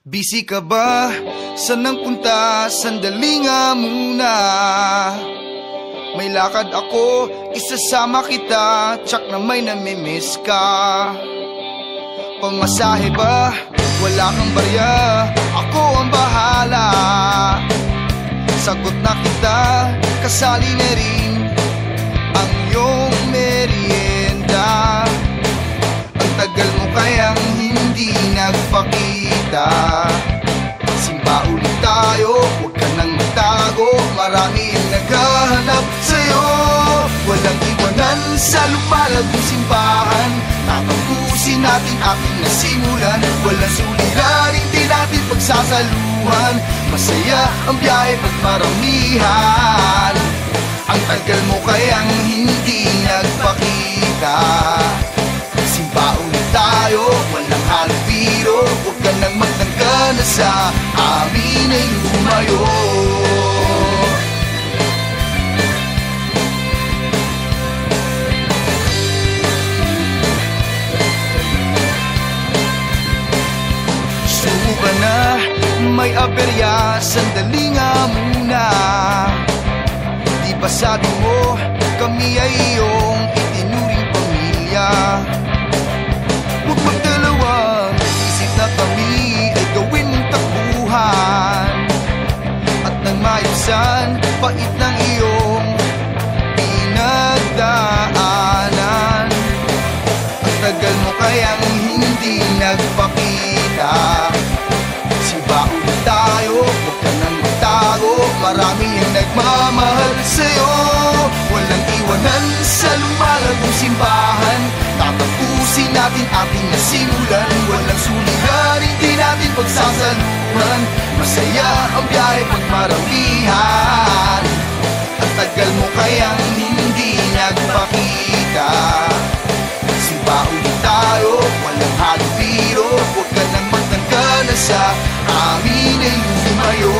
Busy ka ba? Saan ang punta? Sandali nga muna. May lakad ako, isasama kita. Tsak na may namimiss ka. Pamasahe ba? Wala kang barya, ako ang bahala. Sagot na kita, kasali na rin ang iyong merienda. Ang tagal mo kayang hindi nagpakita. Simba ulit tayo, huwag ka nang magtago. Marami ang naghahanap sa'yo. Walang iwanan sa lumalagong simbahan. Tatapusin natin ating nasimulan. Walang suliranin, di natin pagsasaluhan. Masaya ang biyahe pag maramihan. Ang tagal mo kayang hindi nagpakita. Simba ulit tayo, walang halong biro. Huwag ka nang magtangka na sa amin ay lumayo. Suka na, may aberya, sandali nga muna. Di ba sabi mo, kami ay iyong itinuring pamilya? Huwag magdalawa, isip na kami ay gawin mong takbuhan. At nang maibsan, pait ng iyong pinagdaanan. Ang tagal mo kayang hindi nagpakita. Simba ulit tayo, huwag ka nang magtago. Marami ang nagmamahal sa'yo. Walang iwanan sa lumalagong simbahan. Tatapusin natin ating nasimulan. Walang sulihan, hindi natin pagsasaluhan. Masaya ang biyahe pag maramihan. Ang tagal mo kayang hindi nagpakita. Simba ulit tayo, walang halong biro. Huwag ka nang magtangka na sa amin ay lumayo.